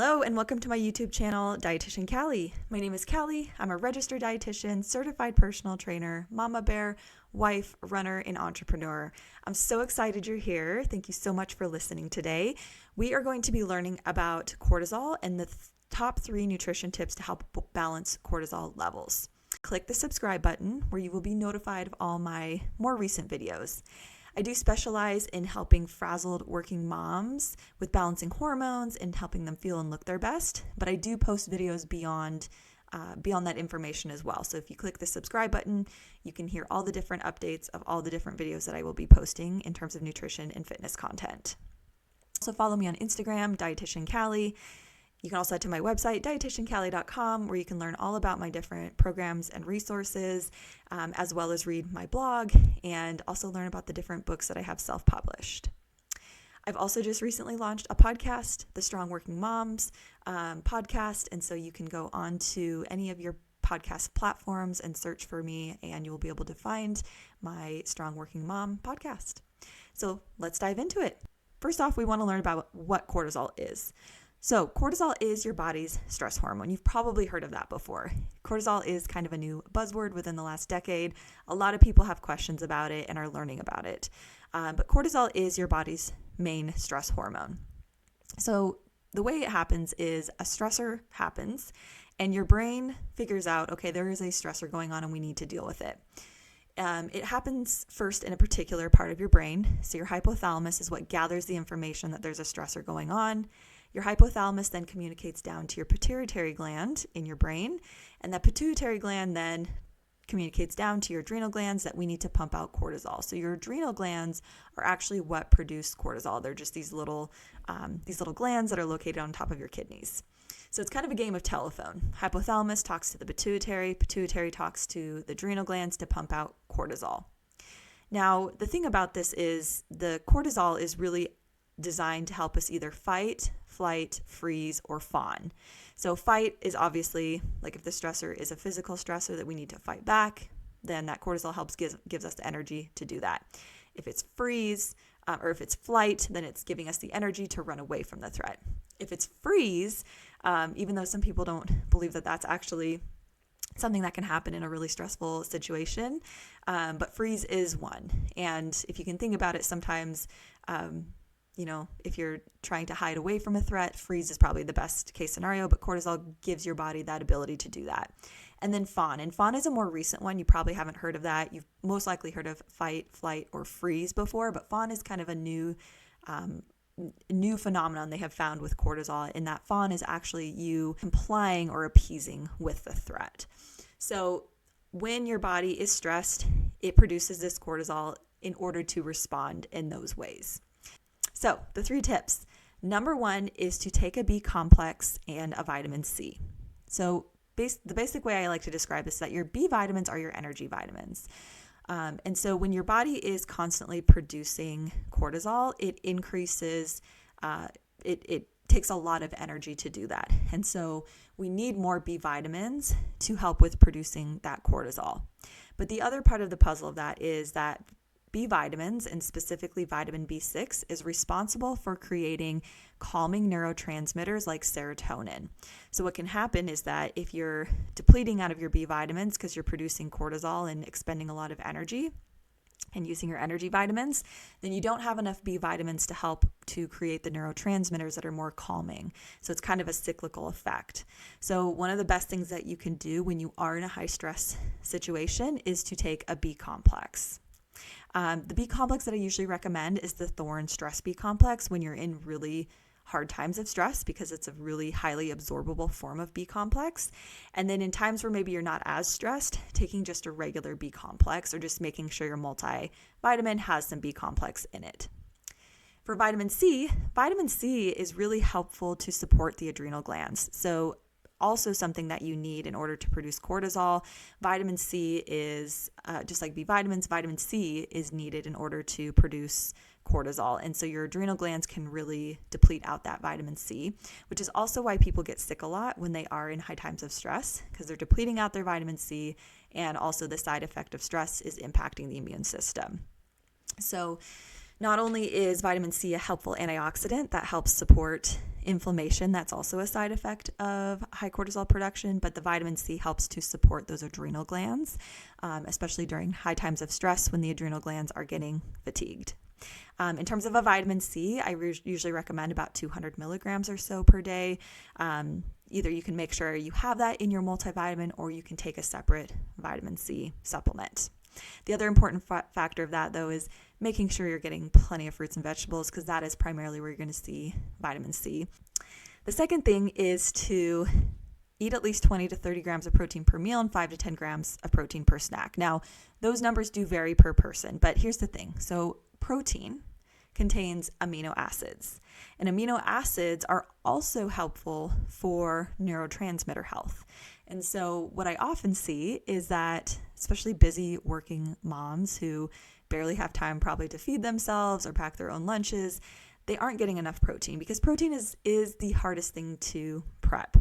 Hello and welcome to my YouTube channel, Dietitian Callie. My name is Callie. I'm a registered dietitian, certified personal trainer, mama bear, wife, runner, and entrepreneur. I'm so excited you're here. Thank you so much for listening today. We are going to be learning about cortisol and the top 3 nutrition tips to help balance cortisol levels. Click the subscribe button where you will be notified of all my more recent videos. I do specialize in helping frazzled working moms with balancing hormones and helping them feel and look their best, but I do post videos beyond that information as well. So if you click the subscribe button, you can hear all the different updates of all the different videos that I will be posting in terms of nutrition and fitness content. Also follow me on Instagram, Dietitian Callie. You can also head to my website, dietitiancallie.com, where you can learn all about my different programs and resources, as well as read my blog and also learn about the different books that I have self-published. I've also just recently launched a podcast, the Strong Working Moms podcast, and so you can go on to any of your podcast platforms and search for me, and you will be able to find my Strong Working Mom podcast. So let's dive into it. First off, we want to learn about what cortisol is. So cortisol is your body's stress hormone. You've probably heard of that before. Cortisol is kind of a new buzzword within the last decade. A lot of people have questions about it and are learning about it. But cortisol is your body's main stress hormone. So the way it happens is a stressor happens and your brain figures out, okay, there is a stressor going on and we need to deal with it. It happens first in a particular part of your brain. So your hypothalamus is what gathers the information that there's a stressor going on. Your hypothalamus then communicates down to your pituitary gland in your brain, and that pituitary gland then communicates down to your adrenal glands that we need to pump out cortisol. So your adrenal glands are actually what produce cortisol. They're just these little glands that are located on top of your kidneys. So it's kind of a game of telephone. Hypothalamus talks to the pituitary talks to the adrenal glands to pump out cortisol. Now, the thing about this is the cortisol is really designed to help us either fight, flight, freeze, or fawn. So fight is obviously like if the stressor is a physical stressor that we need to fight back, then that cortisol gives us the energy to do that. If it's freeze or if it's flight, then it's giving us the energy to run away from the threat. If it's freeze, even though some people don't believe that that's actually something that can happen in a really stressful situation, but freeze is one. And if you can think about it, sometimes if you're trying to hide away from a threat, freeze is probably the best case scenario, but cortisol gives your body that ability to do that. And then fawn. And fawn is a more recent one. You probably haven't heard of that. You've most likely heard of fight, flight, or freeze before, but fawn is kind of a new phenomenon they have found with cortisol, in that fawn is actually you complying or appeasing with the threat. So when your body is stressed, it produces this cortisol in order to respond in those ways. So the 3 tips. Number 1 is to take a B complex and a vitamin C. So the basic way I like to describe this is that your B vitamins are your energy vitamins. And so when your body is constantly producing cortisol, it increases, it takes a lot of energy to do that. And so we need more B vitamins to help with producing that cortisol. But the other part of the puzzle of that is that B vitamins, and specifically vitamin B6, is responsible for creating calming neurotransmitters like serotonin. So what can happen is that if you're depleting out of your B vitamins because you're producing cortisol and expending a lot of energy and using your energy vitamins, then you don't have enough B vitamins to help to create the neurotransmitters that are more calming. So it's kind of a cyclical effect. So one of the best things that you can do when you are in a high stress situation is to take a B complex. The B complex that I usually recommend is the Thorne Stress B complex when you're in really hard times of stress, because it's a really highly absorbable form of B complex. And then in times where maybe you're not as stressed, taking just a regular B complex or just making sure your multivitamin has some B complex in it. For vitamin C is really helpful to support the adrenal glands. So also something that you need in order to produce cortisol. Vitamin C is, just like B vitamins, vitamin C is needed in order to produce cortisol. And so your adrenal glands can really deplete out that vitamin C, which is also why people get sick a lot when they are in high times of stress, because they're depleting out their vitamin C, and also the side effect of stress is impacting the immune system. So not only is vitamin C a helpful antioxidant that helps support inflammation. That's also a side effect of high cortisol production, but the vitamin C helps to support those adrenal glands, especially during high times of stress when the adrenal glands are getting fatigued. In terms of a vitamin C, I usually recommend about 200 milligrams or so per day. Either you can make sure you have that in your multivitamin, or you can take a separate vitamin C supplement. The other important factor of that, though, is making sure you're getting plenty of fruits and vegetables, because that is primarily where you're going to see vitamin C. The second thing is to eat at least 20 to 30 grams of protein per meal and 5 to 10 grams of protein per snack. Now, those numbers do vary per person, but here's the thing. So protein contains amino acids, and amino acids are also helpful for neurotransmitter health. And so what I often see is that, especially busy working moms who barely have time probably to feed themselves or pack their own lunches, they aren't getting enough protein, because protein is the hardest thing to prep.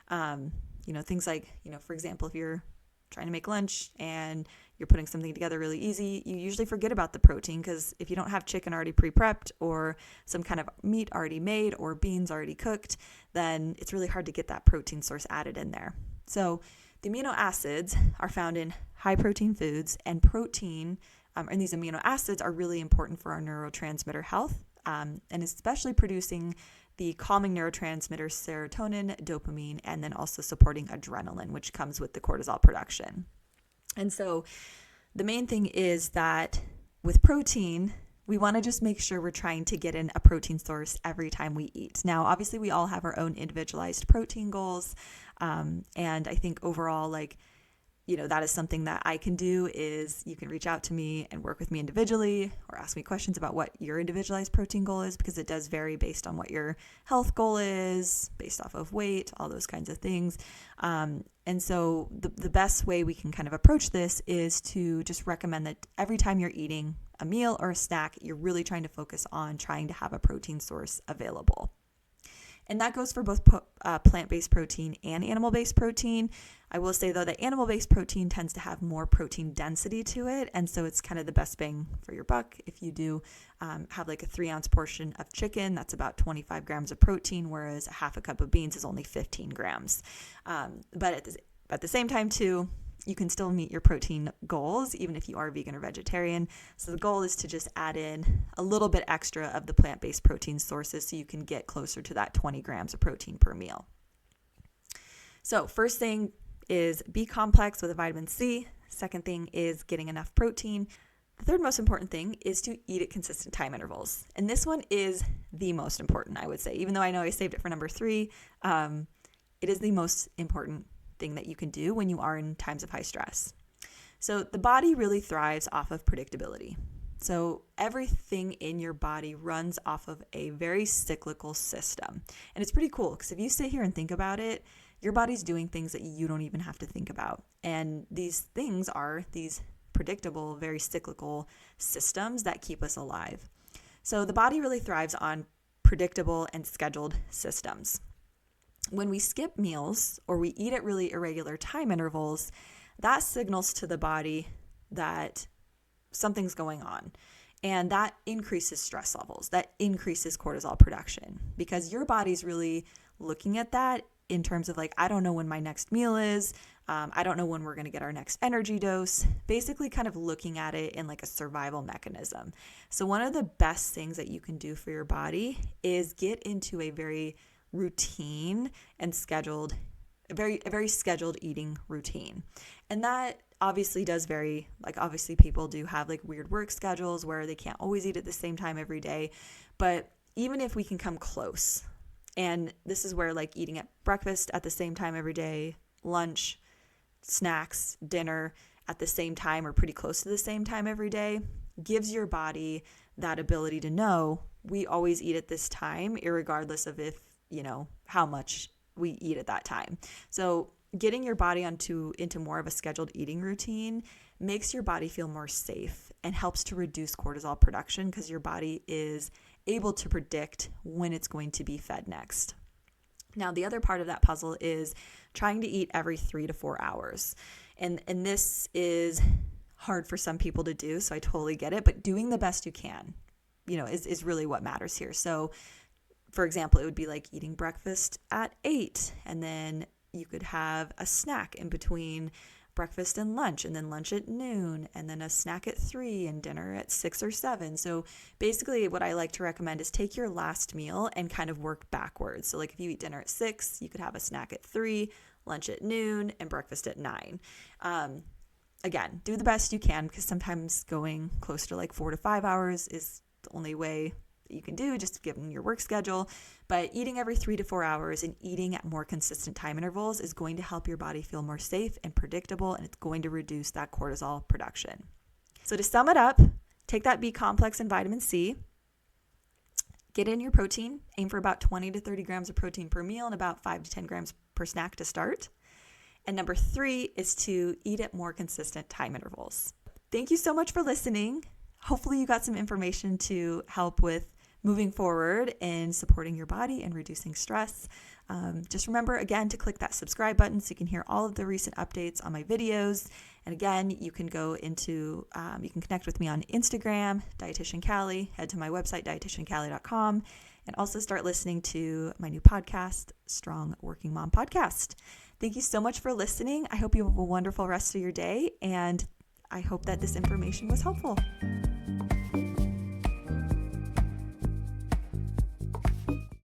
Things like, for example, if you're trying to make lunch and you're putting something together really easy, you usually forget about the protein, because if you don't have chicken already pre-prepped or some kind of meat already made or beans already cooked, then it's really hard to get that protein source added in there. So the amino acids are found in high protein foods, and protein and these amino acids are really important for our neurotransmitter health, and especially producing the calming neurotransmitters serotonin, dopamine, and then also supporting adrenaline, which comes with the cortisol production. And so the main thing is that with protein, we want to just make sure we're trying to get in a protein source every time we eat. Now, obviously, we all have our own individualized protein goals. And I think overall, that is something that I can do, is you can reach out to me and work with me individually, or ask me questions about what your individualized protein goal is, because it does vary based on what your health goal is, based off of weight, all those kinds of things. And so the best way we can kind of approach this is to just recommend that every time you're eating a meal or a snack, you're really trying to focus on trying to have a protein source available. And that goes for both plant-based protein and animal-based protein. I will say, though, that animal-based protein tends to have more protein density to it. And so it's kind of the best bang for your buck. If you do have like a 3-ounce portion of chicken, that's about 25 grams of protein, whereas a half a cup of beans is only 15 grams. But at the same time, too, you can still meet your protein goals, even if you are vegan or vegetarian. So the goal is to just add in a little bit extra of the plant-based protein sources so you can get closer to that 20 grams of protein per meal. So first thing is B complex with a vitamin C. Second thing is getting enough protein. The third most important thing is to eat at consistent time intervals. And this one is the most important, I would say. Even though I know I saved it for number 3, it is the most important thing that you can do when you are in times of high stress. So the body really thrives off of predictability. So everything in your body runs off of a very cyclical system. And it's pretty cool, because if you sit here and think about it, your body's doing things that you don't even have to think about. And these things are these predictable, very cyclical systems that keep us alive. So the body really thrives on predictable and scheduled systems. When we skip meals or we eat at really irregular time intervals, that signals to the body that something's going on. And that increases stress levels, that increases cortisol production, because your body's really looking at that in terms of I don't know when my next meal is. I don't know when we're going to get our next energy dose, basically kind of looking at it in a survival mechanism. So one of the best things that you can do for your body is get into a very routine and scheduled, a very scheduled eating routine. And that obviously does vary. Obviously people do have weird work schedules where they can't always eat at the same time every day. But even if we can come close, and this is where eating at breakfast at the same time every day, lunch, snacks, dinner at the same time or pretty close to the same time every day, gives your body that ability to know we always eat at this time, irregardless of if how much we eat at that time. So getting your body into more of a scheduled eating routine makes your body feel more safe and helps to reduce cortisol production, because your body is able to predict when it's going to be fed next. Now, the other part of that puzzle is trying to eat every 3 to 4 hours. And this is hard for some people to do, so I totally get it, but doing the best you can, is really what matters here. So For example, it would be like eating breakfast at 8, and then you could have a snack in between breakfast and lunch, and then lunch at noon, and then a snack at 3 and dinner at 6 or 7. So basically what I like to recommend is take your last meal and kind of work backwards. So like if you eat dinner at 6, you could have a snack at 3, lunch at noon, and breakfast at 9. Again, do the best you can, because sometimes going close to like 4 to 5 hours is the only way you can do, just given your work schedule. But eating every 3 to 4 hours and eating at more consistent time intervals is going to help your body feel more safe and predictable, and it's going to reduce that cortisol production. So to sum it up, take that B complex and vitamin C, get in your protein, aim for about 20 to 30 grams of protein per meal and about 5 to 10 grams per snack to start. And number 3 is to eat at more consistent time intervals. Thank you so much for listening. Hopefully you got some information to help with moving forward and supporting your body and reducing stress. Just remember, again, to click that subscribe button so you can hear all of the recent updates on my videos. And again, you can go into, you can connect with me on Instagram, Dietitian Callie, head to my website, dietitiancallie.com, and also start listening to my new podcast, Strong Working Mom Podcast. Thank you so much for listening. I hope you have a wonderful rest of your day, and I hope that this information was helpful.